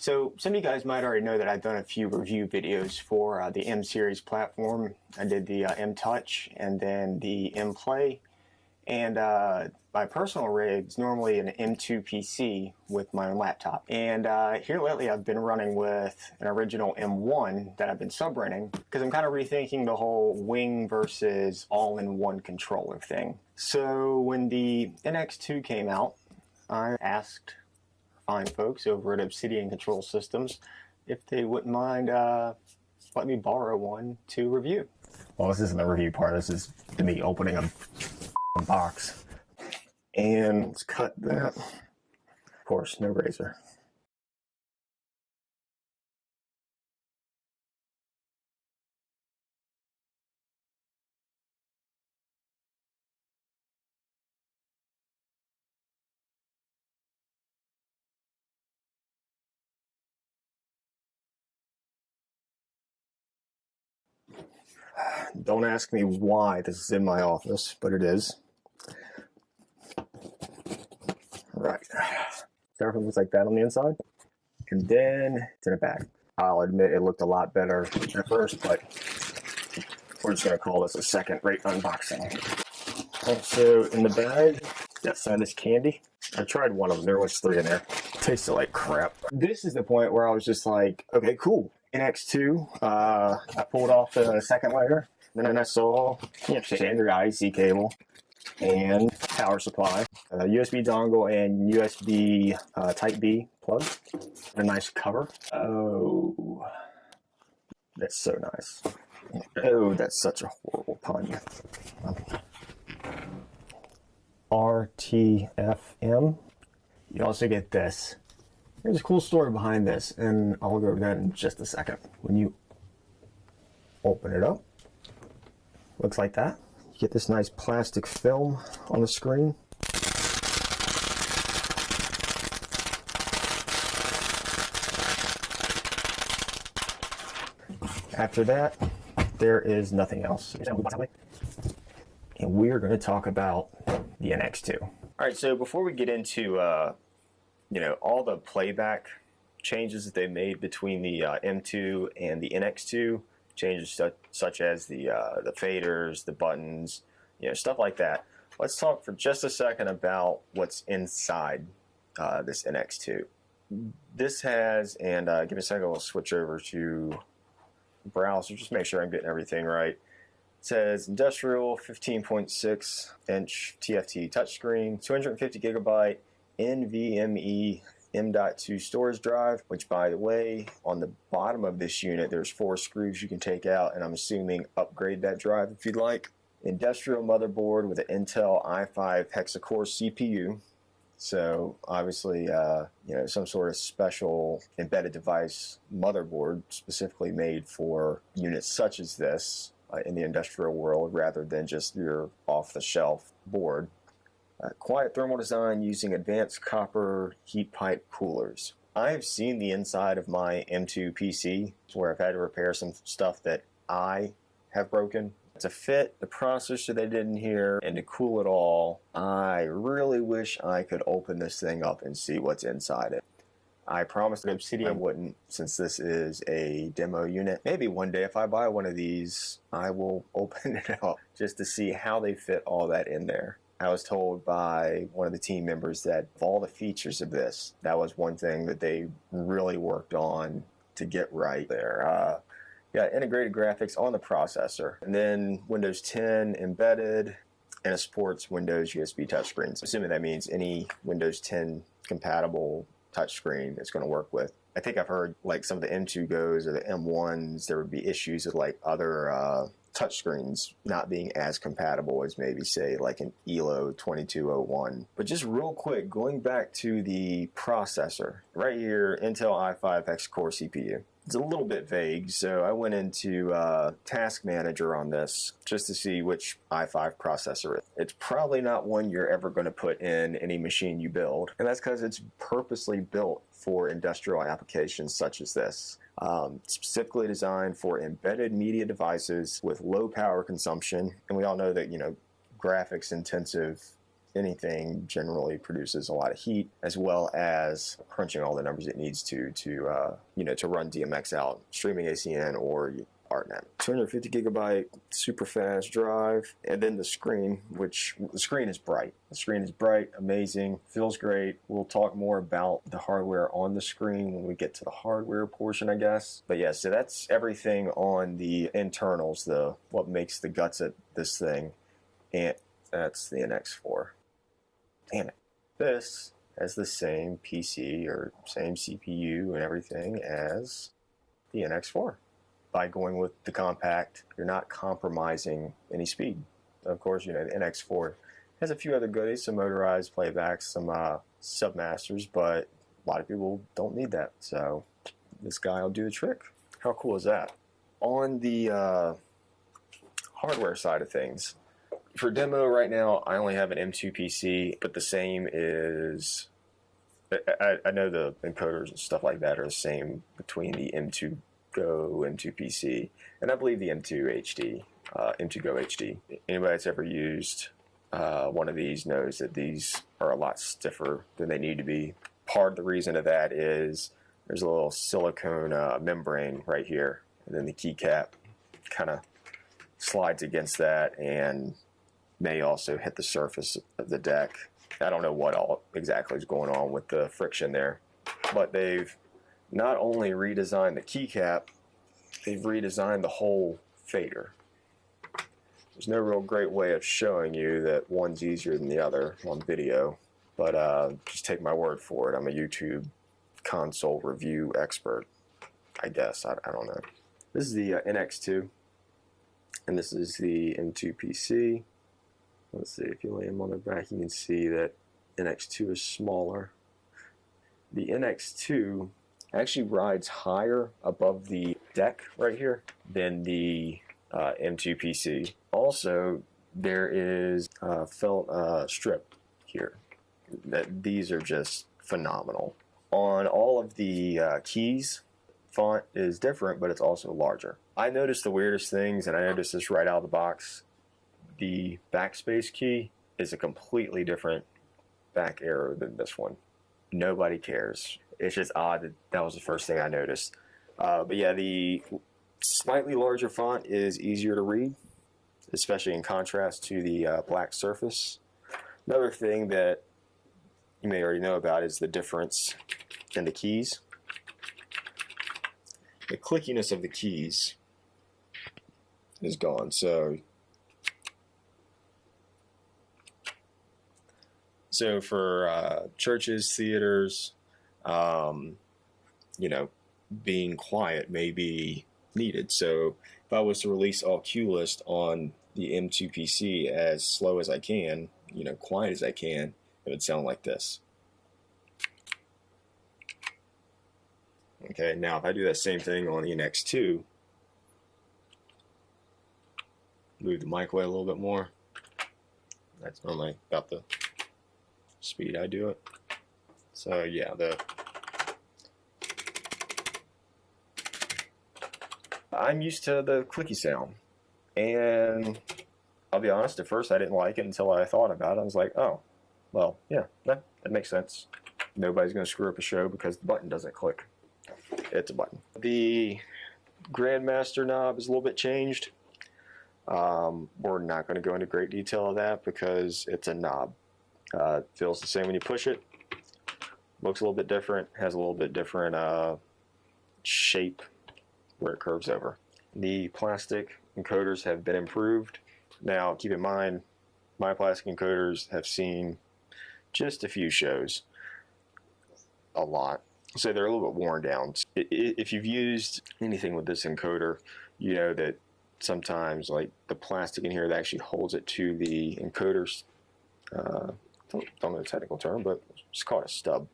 So some of you guys might already know that I've done a few review videos for the M series platform. I did the M Touch and then the M Play. And my personal rig is normally an M2 PC with my own laptop. And here lately I've been running with an original M1 that I've been sub-renting because I'm kind of rethinking the whole wing versus all-in-one controller thing. So when the NX2 came out, I asked fine folks over at Obsidian Control Systems if they wouldn't mind letting me borrow one to review. Well, this isn't the review part. This is me opening a box. And let's cut that. Of course, no razor. Don't ask me why this is in my office, but it is. Right. Everything looks like that on the inside. And then it's in a bag. I'll admit it looked a lot better at first, but we're just going to call this a second-rate unboxing. Also, in the bag, got some of this candy. I tried one of them. There was 3 in there. Tasted like crap. This is the point where I was just like, okay, cool. NX2. I pulled off the second layer. Then I saw standard IC cable and power supply, USB dongle and USB Type B plug. A nice cover. Oh, that's so nice. Oh, that's such a horrible pun. RTFM. You also get this. There's a cool story behind this, and I'll go over that in just a second. When you open it up, looks like that. You get this nice plastic film on the screen. After that, there is nothing else. And we're going to talk about the NX2. All right, so before we get into all the playback changes that they made between the M2 and the NX2, changes such as the faders, the buttons, stuff like that. Let's talk for just a second about what's inside this NX2. This has, and give me a second, we'll switch over to browser, just make sure I'm getting everything right. It says industrial 15.6 inch TFT touchscreen, 250 gigabyte NVMe M.2 storage drive, which, by the way, on the bottom of this unit, there's 4 screws you can take out, and I'm assuming upgrade that drive if you'd like. Industrial motherboard with an Intel i5 hexa-core CPU. So, obviously, some sort of special embedded device motherboard specifically made for units such as this in the industrial world, rather than just your off-the-shelf board. Quiet thermal design using advanced copper heat pipe coolers. I've seen the inside of my M2 PC where I've had to repair some stuff that I have broken. To fit the processor they did in here and to cool it all, I really wish I could open this thing up and see what's inside it. I promised that Obsidian wouldn't, since this is a demo unit. Maybe one day if I buy one of these, I will open it up just to see how they fit all that in there. I was told by one of the team members that of all the features of this, that was one thing that they really worked on to get right there. Got integrated graphics on the processor, and then Windows 10 embedded, and it supports Windows USB touchscreens. Assuming that means any Windows 10 compatible touchscreen it's going to work with. I think I've heard like some of the M2 goes or the M1s, there would be issues with like other touchscreens not being as compatible as maybe say like an ELO 2201. But just real quick, going back to the processor, right here, Intel i5 hexa-core CPU. It's a little bit vague, so I went into Task Manager on this just to see which i5 processor it is. It's probably not one you're ever going to put in any machine you build, and that's because it's purposely built for industrial applications such as this. Specifically designed for embedded media devices with low power consumption, and we all know that graphics intensive anything generally produces a lot of heat, as well as crunching all the numbers it needs to you know, to run DMX out, streaming ACN or ArtNet. 250 gigabyte super fast drive, and then the screen, which the screen is bright. The screen is bright, amazing, feels great. We'll talk more about the hardware on the screen when we get to the hardware portion, I guess. But yeah, so that's everything on the internals, the what makes the guts of this thing, and that's the NX4. Damn it. This has the same PC or same CPU and everything as the NX4. By going with the compact, you're not compromising any speed. Of course, you know, the NX4 has a few other goodies, some motorized playbacks, some submasters, but a lot of people don't need that. So this guy will do the trick. How cool is that? On the hardware side of things, for demo right now, I only have an M2 PC, but the same is, I know the encoders and stuff like that are the same between the M2 Go, M2 PC, and I believe the M2 HD, M2 Go HD. Anybody that's ever used one of these knows that these are a lot stiffer than they need to be. Part of the reason of that is there's a little silicone membrane right here, and then the keycap kind of slides against that and may also hit the surface of the deck. I don't know what all exactly is going on with the friction there, but they've not only redesigned the keycap, they've redesigned the whole fader. There's no real great way of showing you that one's easier than the other on video, but just take my word for it. I'm a YouTube console review expert, I guess. I don't know. This is the NX2, and this is the M2 PC. Let's see, if you lay them on their back, you can see that NX2 is smaller. The NX2 actually rides higher above the deck right here than the M2 PC. Also, there is a felt strip here. These are just phenomenal. On all of the keys, font is different, but it's also larger. I noticed the weirdest things, and I noticed this right out of the box. The backspace key is a completely different back arrow than this one. Nobody cares. It's just odd that that was the first thing I noticed. But yeah, the slightly larger font is easier to read, especially in contrast to the black surface. Another thing that you may already know about is the difference in the keys. The clickiness of the keys is gone. So for churches, theaters, you know, being quiet may be needed. So if I was to release all cue list on the M2 PC as slow as I can, you know, quiet as I can, it would sound like this. Okay, now if I do that same thing on the NX2, move the mic away a little bit more. That's normally about the speed I do it. So yeah, I'm used to the clicky sound, and I'll be honest, at first I didn't like it until I thought about it. I was like, oh, well, yeah, that makes sense. Nobody's going to screw up a show because the button doesn't click. It's a button. The Grandmaster knob is a little bit changed. We're not going to go into great detail of that because it's a knob. It feels the same when you push it. Looks a little bit different. Has a little bit different shape where it curves over. The plastic encoders have been improved. Now, keep in mind, my plastic encoders have seen just a few shows. A lot. So they're a little bit worn down. If you've used anything with this encoder, you know that sometimes like the plastic in here that actually holds it to the encoders, don't know the technical term, but just call it a stub,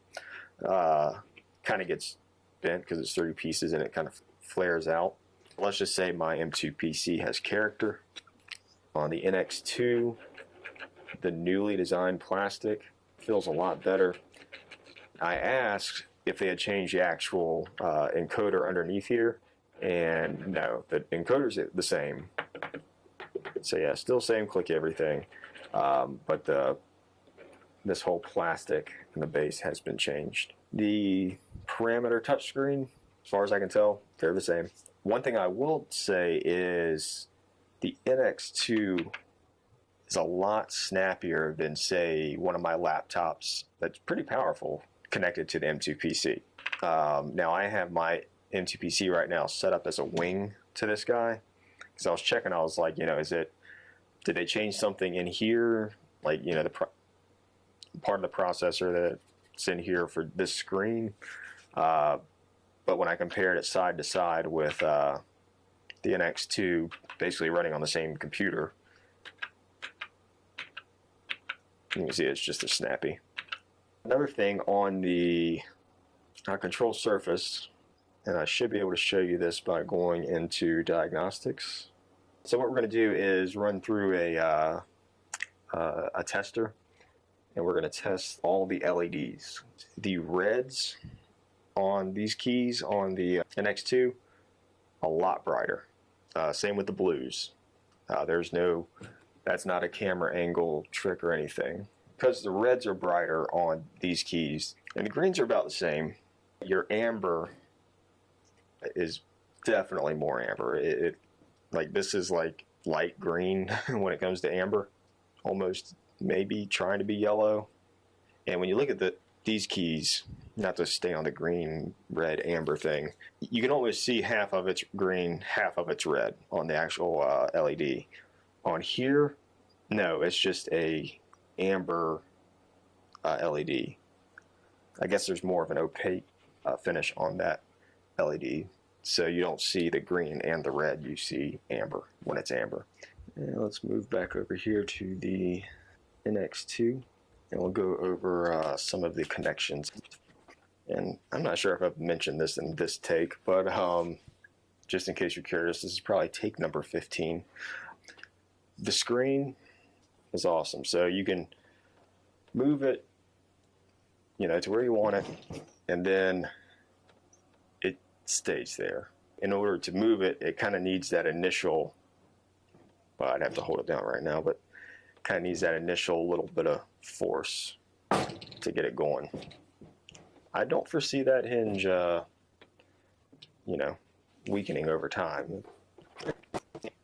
kind of gets bent because it's 30 pieces and it kind of flares out. Let's just say my M2 PC has character. On the NX2, the newly designed plastic feels a lot better. I asked if they had changed the actual encoder underneath here, and no, the encoder's the same. So yeah, still same click everything, but the this whole plastic in the base has been changed. The parameter touchscreen, as far as I can tell, they're the same. One thing I will say is the NX2 is a lot snappier than, say, one of my laptops that's pretty powerful connected to the M2 PC. Now I have my M2 PC right now set up as a wing to this guy, because I was checking, I was like, you know, did they change something in here, like, you know, the part of the processor that's in here for this screen, but when I compared it side to side with the NX2 basically running on the same computer, you can see it's just as snappy. Another thing on the control surface, and I should be able to show you this by going into Diagnostics. So what we're going to do is run through a tester, and we're going to test all the LEDs. The reds on these keys on the NX2, a lot brighter. Same with the blues. That's not a camera angle trick or anything. Because the reds are brighter on these keys, and the greens are about the same. Your amber is definitely more amber. Like, this is like light green when it comes to amber, almost maybe trying to be yellow. And when you look at these keys, not to stay on the green, red, amber thing, you can almost see half of it's green, half of it's red on the actual LED. On here, no, it's just a amber LED. I guess there's more of an opaque finish on that LED, so you don't see the green and the red, you see amber when it's amber. And let's move back over here to the NX2, and we'll go over some of the connections. And I'm not sure if I've mentioned this in this take, but just in case you're curious, this is probably take number 15. The screen is awesome, so you can move it, you know, to where you want it, and then it stays there. In order to move it, it kind of needs that initial, well, I'd have to hold it down right now, but kind of needs that initial little bit of force to get it going. I don't foresee that hinge, you know, weakening over time.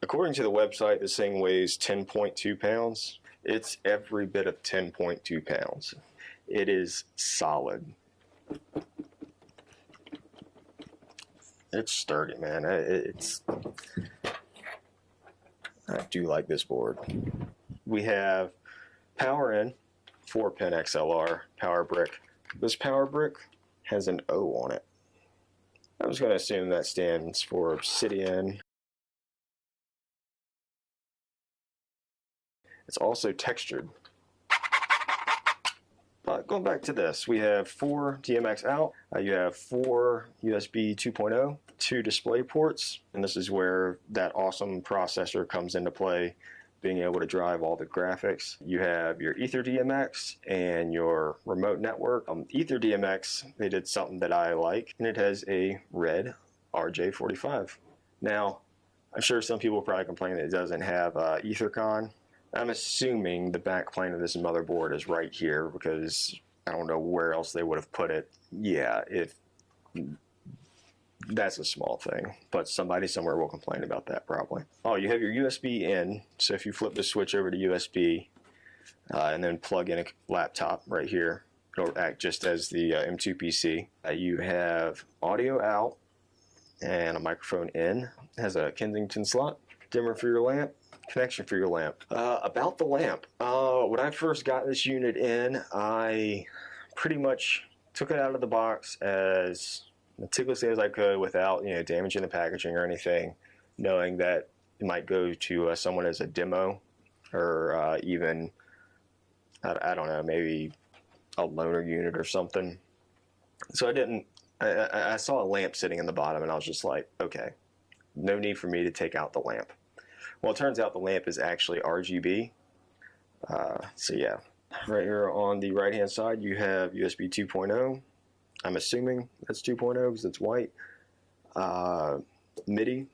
According to the website, this thing weighs 10.2 pounds. It's every bit of 10.2 pounds. It is solid. It's sturdy, man. I do like this board. We have power in, 4-pin XLR power brick. This power brick has an O on it. I was going to assume that stands for Obsidian. It's also textured. Going back to this, we have 4 DMX out. You have 4 USB 2.0, 2 display ports, and this is where that awesome processor comes into play, being able to drive all the graphics. You have your Ether DMX and your remote network. Ether DMX, they did something that I like, and it has a red RJ45. Now, I'm sure some people probably complain that it doesn't have EtherCon. I'm assuming the back plane of this motherboard is right here, because I don't know where else they would have put it. Yeah, that's a small thing, but somebody somewhere will complain about that probably. Oh, you have your USB in, so if you flip the switch over to USB and then plug in a laptop right here, it'll act just as the M2 PC. You have audio out and a microphone in. It has a Kensington slot, dimmer for your lamp, connection for your lamp. About the lamp, when I first got this unit in, I pretty much took it out of the box as meticulously as I could without, you know, damaging the packaging or anything, knowing that it might go to someone as a demo, or even, I don't know, maybe a loaner unit or something. So I saw a lamp sitting in the bottom, and I was just like, okay, no need for me to take out the lamp. Well, it turns out the lamp is actually RGB. So yeah, right here on the right hand side you have USB 2.0. I'm assuming that's 2.0 because it's white. MIDI,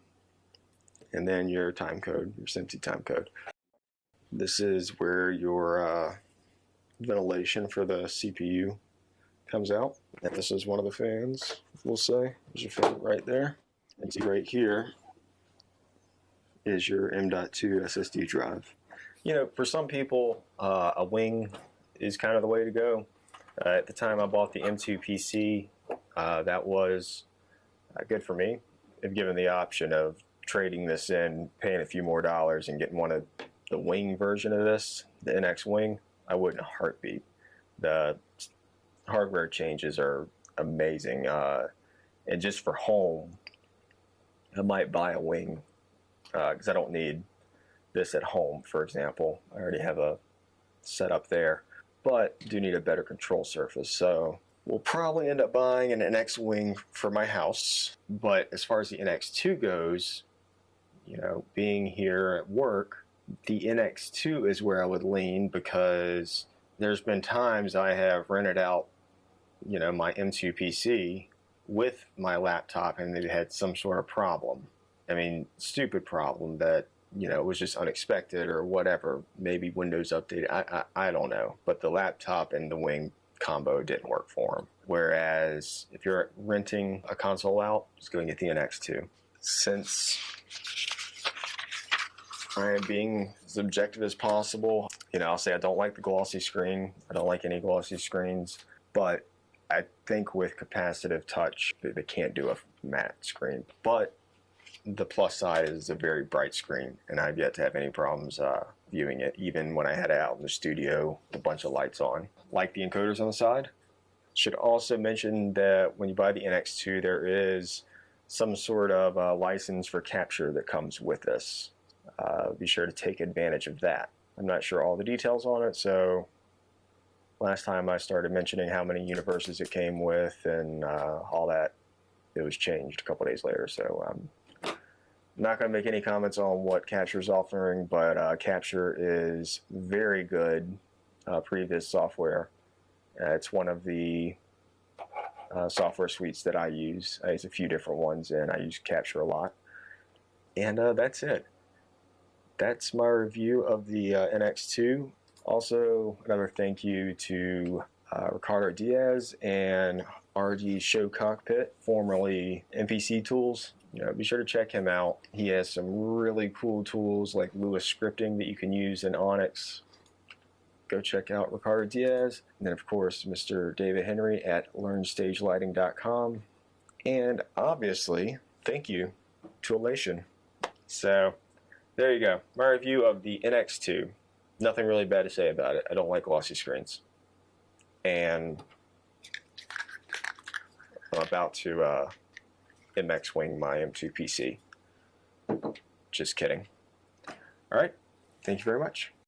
and then your time code, your SMPTE time code. This is where your ventilation for the CPU comes out. And this is one of the fans, we'll say. There's your fan right there. And see right here is your M.2 SSD drive. You know, for some people, a wing is kind of the way to go. At the time I bought the M2 PC, that was good for me. If given the option of trading this in, paying a few more dollars, and getting one of the wing version of this, the NX wing, I would in a heartbeat. The hardware changes are amazing. And just for home, I might buy a wing because I don't need this at home, for example. I already have a setup there, but do need a better control surface. So we'll probably end up buying an NX wing for my house. But as far as the NX2 goes, you know, being here at work, the NX2 is where I would lean, because there's been times I have rented out, you know, my M2 PC with my laptop and they had some sort of problem. I mean, stupid problem that, you know, was just unexpected or whatever. Maybe Windows updated, I don't know. But the laptop and the wing combo didn't work for them. Whereas if you're renting a console out, just go and get the NX2. Since I am being as objective as possible, you know, I'll say I don't like the glossy screen. I don't like any glossy screens, but I think with capacitive touch, they can't do a matte screen. But the plus side is a very bright screen, and I've yet to have any problems viewing it, even when I had it out in the studio with a bunch of lights on. Like the encoders on the side. Should also mention that when you buy the NX2, there is some sort of license for capture that comes with this. Be sure to take advantage of that. I'm not sure all the details on it, so last time I started mentioning how many universes it came with and all that, it was changed a couple days later. So I'm not going to make any comments on what Capture is offering, but Capture is very good pre-viz software. It's one of the software suites that I use. I use a few different ones, and I use Capture a lot. And that's it. That's my review of the NX2. Also, another thank you to Ricardo Diaz and RD Show Cockpit, formerly MPC Tools. You know, be sure to check him out. He has some really cool tools like Lewis scripting that you can use in Onyx. Go check out Ricardo Diaz. And then, of course, Mr. David Henry at LearnStageLighting.com. And obviously, thank you to Elation. So, there you go. My review of the NX2. Nothing really bad to say about it. I don't like glossy screens. And I'm about to MX wing my M2 PC. Just kidding. All right. Thank you very much.